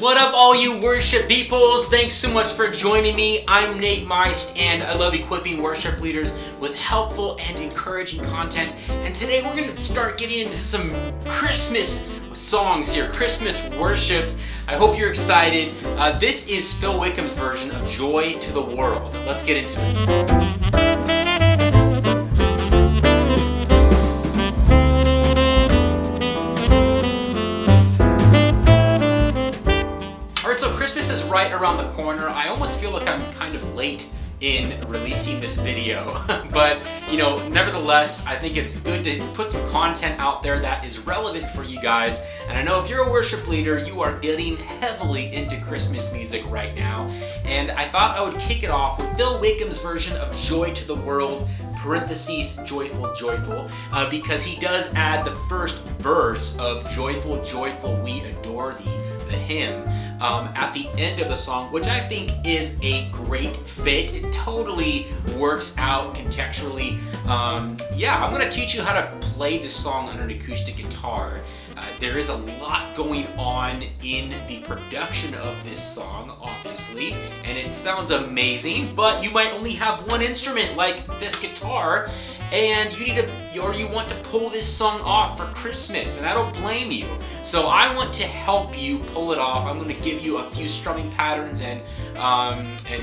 What up, all you worship peoples? Thanks so much for joining me. I'm Nate Meist, and I love equipping worship leaders with helpful and encouraging content. And today we're going to start getting into some Christmas songs here, Christmas worship. I hope you're excited. This is Phil Wickham's version of Joy to the World. Let's get into it. Christmas is right around the corner. I almost feel like I'm kind of late in releasing this video, but nevertheless, I think it's good to put some content out there that is relevant for you guys. And I know if you're a worship leader, you are getting heavily into Christmas music right now. And I thought I would kick it off with Phil Wickham's version of Joy to the World, parentheses, joyful, joyful, because he does add the first verse of Joyful, joyful, we adore thee, the hymn, at the end of the song, which I think is a great fit. It totally works out contextually. I'm going to teach you how to play this song on an acoustic guitar. There is a lot going on in the production of this song, obviously, and it sounds amazing, but you might only have one instrument like this guitar, and you want to pull this song off for Christmas, and I don't blame you. So I want to help you pull it off. I'm going to give you a few strumming patterns and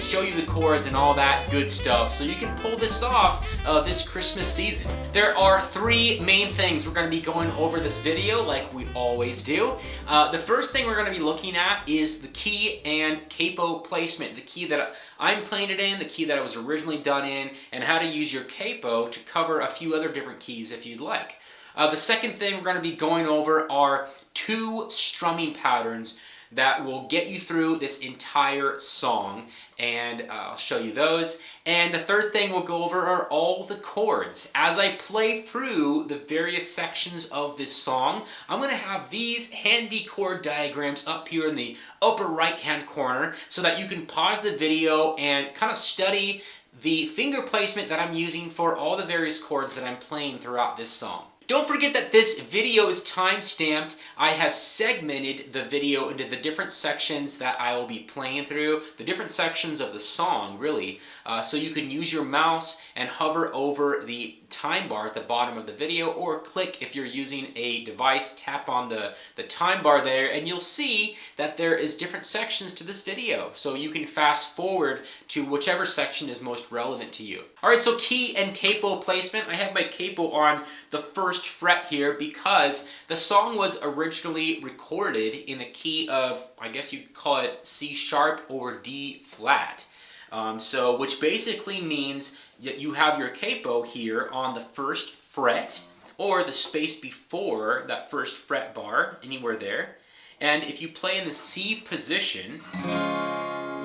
show you the chords and all that good stuff so you can pull this off this Christmas season. There are three main things we're going to be going over this video like we always do. The first thing we're going to be looking at is the key and capo placement, the key that I'm playing it in, the key that it was originally done in, and how to use your capo to cover a few other different keys if you'd like. The second thing we're going to be going over are two strumming patterns that will get you through this entire song, and I'll show you those. And the third thing we'll go over are all the chords. As I play through the various sections of this song, I'm going to have these handy chord diagrams up here in the upper right hand corner so that you can pause the video and kind of study the finger placement that I'm using for all the various chords that I'm playing throughout this song. Don't forget that this video is time-stamped. I have segmented the video into the different sections that I will be playing through, the different sections of the song, really, so you can use your mouse and hover over the time bar at the bottom of the video, or click if you're using a device, tap on the time bar there, and you'll see that there is different sections to this video, so you can fast forward to whichever section is most relevant to you. Alright, so key and capo placement. I have my capo on the first fret here because the song was originally recorded in the key of, I guess you'd call it C sharp or D flat. Which basically means that you have your capo here on the first fret, or the space before that first fret bar, anywhere there. And if you play in the C position,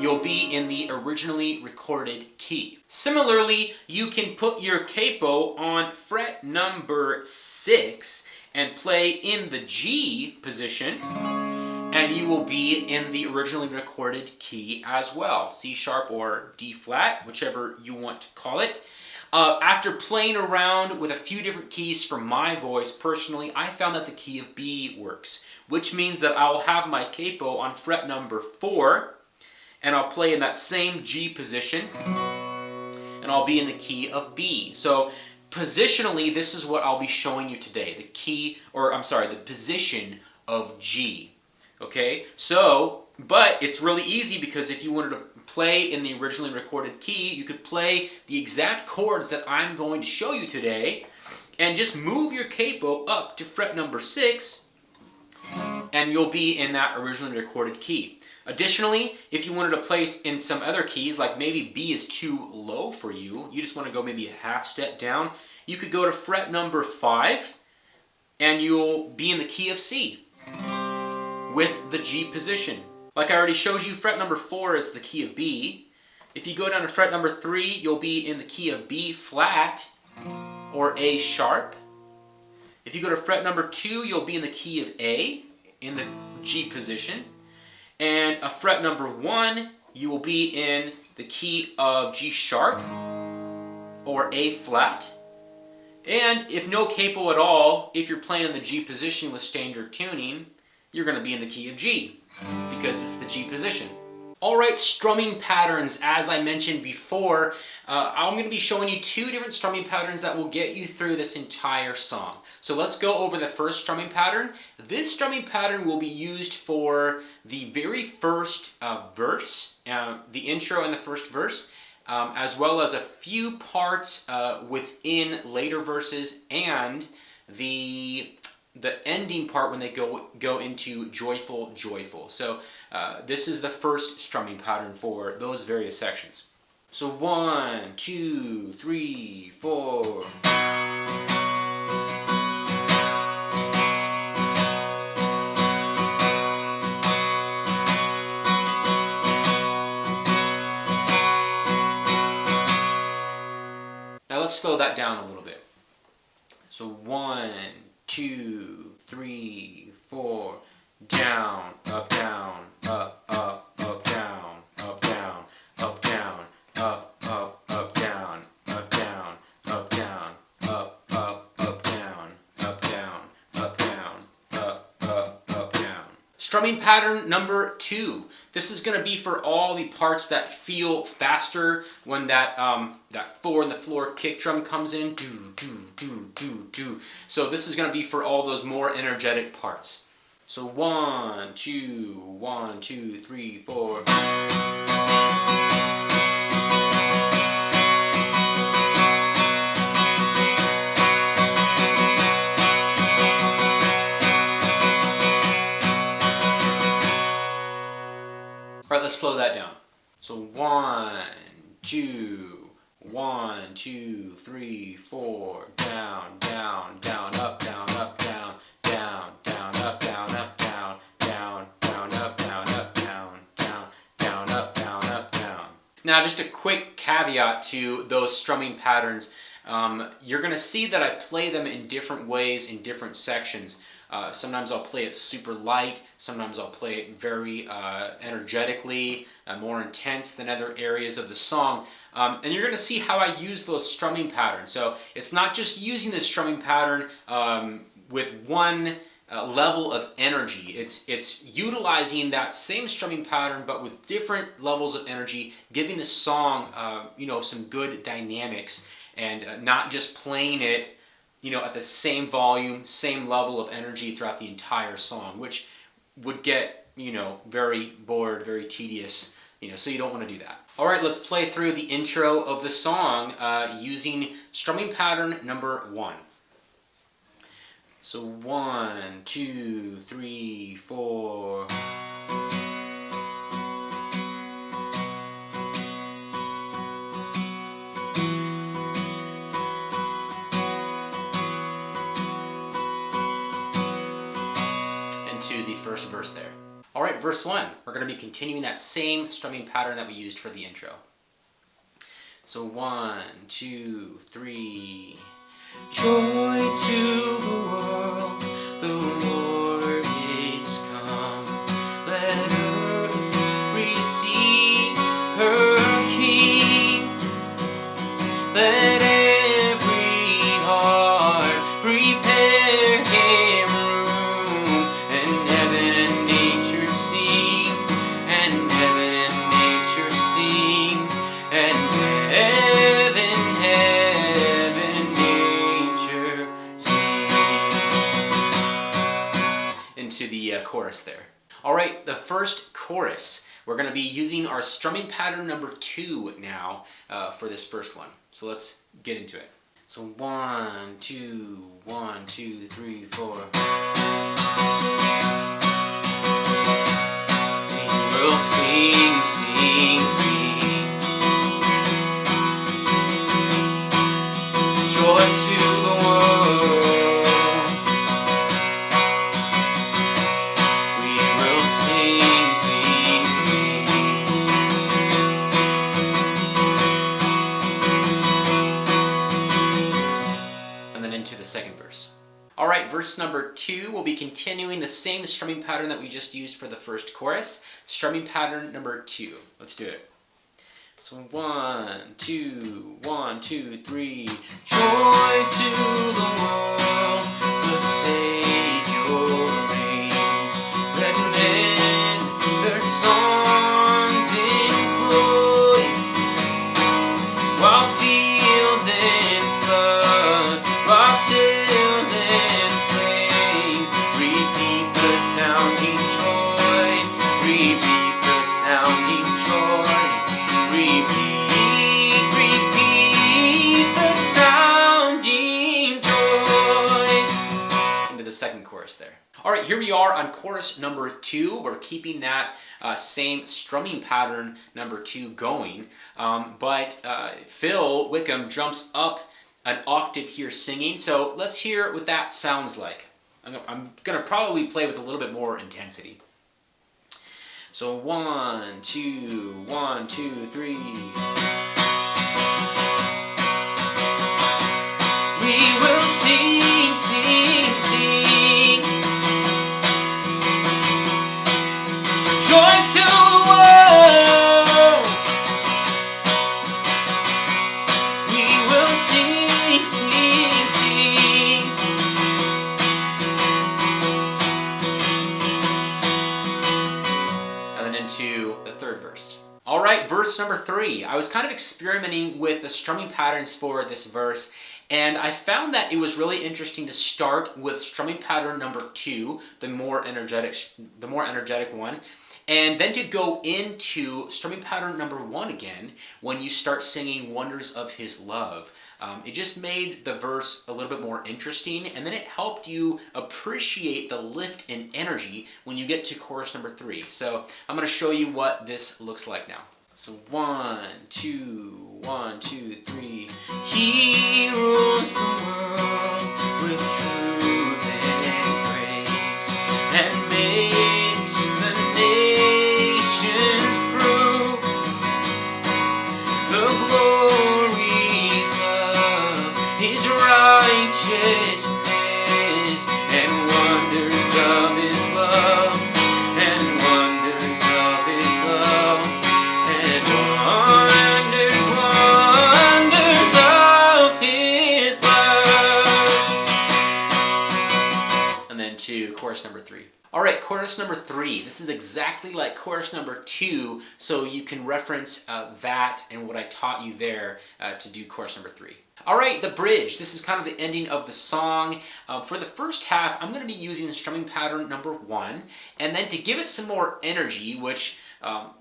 you'll be in the originally recorded key. Similarly, you can put your capo on fret number 6 and play in the G position, and you will be in the originally recorded key as well, C sharp or D flat, whichever you want to call it. After playing around with a few different keys for my voice, personally, I found that the key of B works, which means that I'll have my capo on fret number 4, and I'll play in that same G position, and I'll be in the key of B. So positionally, this is what I'll be showing you today, the position of G. Okay, but it's really easy because if you wanted to play in the originally recorded key, you could play the exact chords that I'm going to show you today and just move your capo up to fret number 6 and you'll be in that originally recorded key. Additionally, if you wanted to place in some other keys, like maybe B is too low for you, you just want to go maybe a half step down, you could go to fret number 5 and you'll be in the key of C with the G position. Like I already showed you, fret number 4 is the key of B. If you go down to fret number 3, you'll be in the key of B flat or A sharp. If you go to fret number 2, you'll be in the key of A in the G position. And a fret number 1, you will be in the key of G sharp or A flat. And if no capo at all, if you're playing in the G position with standard tuning, you're going to be in the key of G, because it's the G position. Alright, strumming patterns. As I mentioned before, I'm going to be showing you two different strumming patterns that will get you through this entire song. So let's go over the first strumming pattern. This strumming pattern will be used for the very first verse, the intro and the first verse, as well as a few parts within later verses and the ending part when they go into joyful, joyful. So this is the first strumming pattern for those various sections. So 1, 2, 3, 4. Now let's slow that down a little bit. So 1, 2, 3, 4, down, up, down, up, up, up, down, up, down, up, down, up, up, up, down, up, down, up, down, up, up, up, down, up, down, up, down, up, up, up, down. Strumming pattern number 2. This is going to be for all the parts that feel faster when that 4 in the floor kick drum comes in. Do, do, do, do, do. So this is going to be for all those more energetic parts. So 1, 2, 1, 2, 3, 4. Alright, let's slow that down. So 1, 2, 1, 2, 3, 4, down, down, down, up, down, up, down, down, down, up, down, up, down, down, down, up, down, up, down, down, down, up, down, up, down. Now, just a quick caveat to those strumming patterns. You're going to see that I play them in different ways in different sections. Sometimes I'll play it super light, sometimes I'll play it very energetically, more intense than other areas of the song. And you're going to see how I use those strumming patterns. So it's not just using this strumming pattern with one level of energy. It's utilizing that same strumming pattern but with different levels of energy, giving the song some good dynamics and not just playing it at the same volume, same level of energy throughout the entire song, which would get, very bored, very tedious, so you don't want to do that. All right, let's play through the intro of the song using strumming pattern number 1. So 1, 2, 3, 4. The first verse there. All right, verse 1. We're going to be continuing that same strumming pattern that we used for the intro. So 1, 2, 3. Joy to the world, the Lord is come. Let earth receive her King. Let every heart prepare him room, and heaven and nature sing, and heaven and nature sing, and heaven nature sing. Into the chorus there. All right, the first chorus. We're going to be using our strumming pattern number 2 now for this first one. So let's get into it. So 1, 2, 1, 2, 3, 4. We will sing, sing, sing. Joy to the world. We will sing, sing, sing. And then into the second verse. All right, verse number 2, we'll be continuing the same strumming pattern that we just used for the first chorus. Strumming pattern number 2. Let's do it. So 1, 2, 1, 2, 3. Joy to the world, the Savior reigns. Let men their the second chorus there. All right, here we are on chorus number 2. We're keeping that same strumming pattern number 2 going, but Phil Wickham jumps up an octave here singing. So let's hear what that sounds like. I'm going to probably play with a little bit more intensity. So 1, 2, 1, 2, 3. We will sing, sing, sing. Joy to the world. We will sing, sing, sing. And then into the third verse. All right, verse number 3. I was kind of experimenting with the strumming patterns for this verse, and I found that it was really interesting to start with strumming pattern number 2, the more energetic one, and then to go into strumming pattern number 1 again when you start singing Wonders of His Love. It just made the verse a little bit more interesting, and then it helped you appreciate the lift in energy when you get to chorus number 3. So I'm going to show you what this looks like now. So 1, 2, 1, 2, 3. He rules the world with truth and grace, and makes the nations prove the glories of His righteousness, and wonders of His love, and wonders of His love. To chorus number 3. All right, chorus number 3. This is exactly like chorus number 2, so you can reference that and what I taught you there to do chorus number 3. All right, the bridge. This is kind of the ending of the song. For the first half, I'm going to be using strumming pattern number 1, and then to give it some more energy, which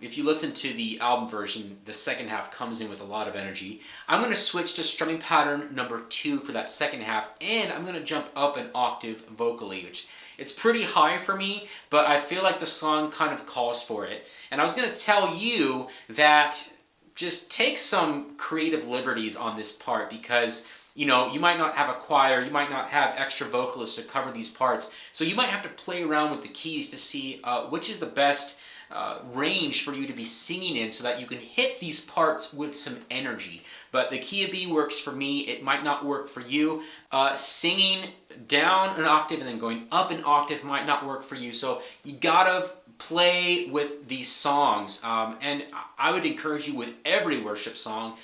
if you listen to the album version, the second half comes in with a lot of energy. I'm going to switch to strumming pattern number 2 for that second half, and I'm going to jump up an octave vocally, which it's pretty high for me, but I feel like the song kind of calls for it. And I was going to tell you that just take some creative liberties on this part, because you know, you might not have a choir, you might not have extra vocalists to cover these parts, so you might have to play around with the keys to see which is the best range for you to be singing in so that you can hit these parts with some energy. But the key of B works for me. It might not work for you. Singing down an octave and then going up an octave might not work for you. So you gotta play with these songs. And I would encourage you with every worship song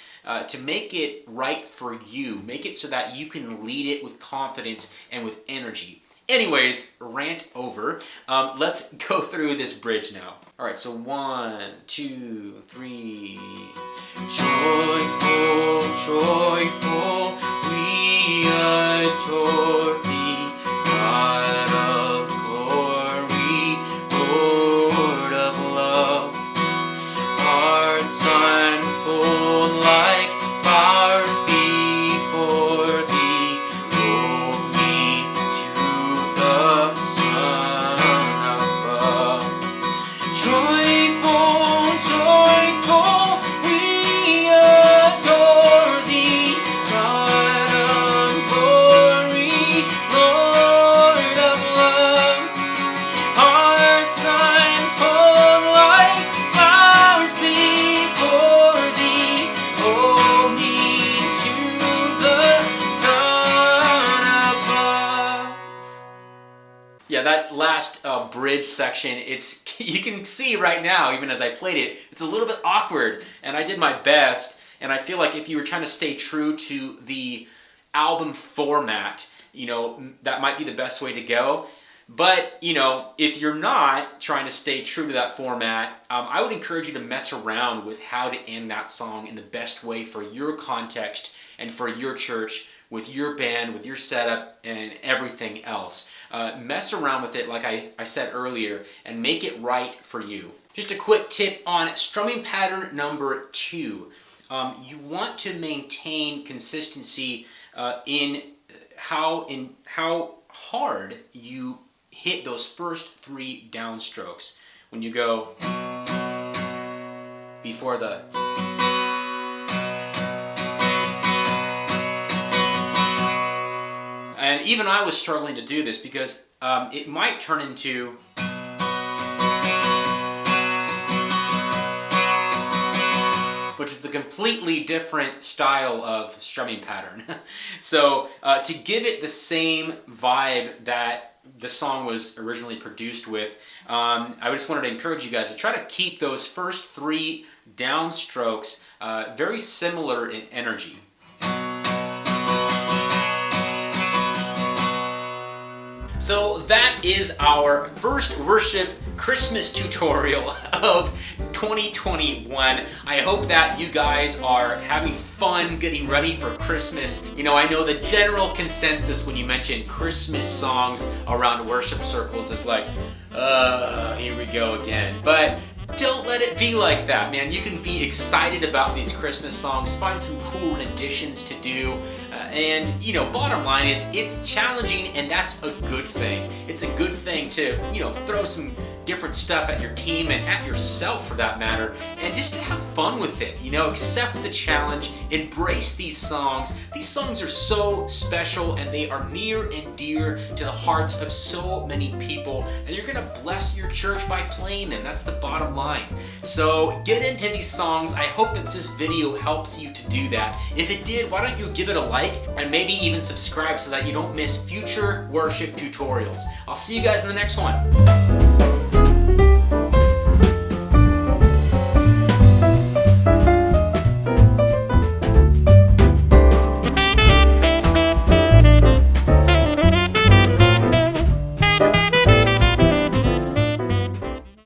to make it right for you. Make it so that you can lead it with confidence and with energy. Anyways, rant over. Let's go through this bridge now. All right, so 1, 2, 3. Joyful, joyful, we adore Thee, God of glory, Lord of love. Hearts unfold like flowers before Thee, hold me to the sun above. Joyful, joyful, we adore Thee, God of glory, Lord of love. Hearts unfold like flowers before Thee, hold me to the sun above. Yeah, that last bridge section, it's you can see right now, even as I played it, it's a little bit awkward, and I did my best, and I feel like if you were trying to stay true to the album format, you know, that might be the best way to go. But, you know, if you're not trying to stay true to that format, I would encourage you to mess around with how to end that song in the best way for your context and for your church, with your band, with your setup, and everything else. Mess around with it, like I said earlier, and make it right for you. Just a quick tip on strumming pattern number 2. You want to maintain consistency in how hard you hit those first 3 downstrokes when you go before the. And even I was struggling to do this because it might turn into. Which is a completely different style of strumming pattern. So to give it the same vibe that the song was originally produced with, I just wanted to encourage you guys to try to keep those first 3 downstrokes very similar in energy. So that is our first worship Christmas tutorial of 2021. I hope that you guys are having fun getting ready for Christmas. You know, I know the general consensus when you mention Christmas songs around worship circles is like, here we go again. But don't let it be like that, man. You can be excited about these Christmas songs, find some cool additions to do, and, you know, bottom line is it's challenging, and that's a good thing. It's a good thing to, you know, throw some different stuff at your team and at yourself for that matter, and just to have fun with it. You know, accept the challenge, embrace these songs. These songs are so special and they are near and dear to the hearts of so many people, and you're gonna bless your church by playing them. That's the bottom line. So get into these songs. I hope that this video helps you to do that. If it did, why don't you give it a like and maybe even subscribe so that you don't miss future worship tutorials. I'll see you guys in the next one.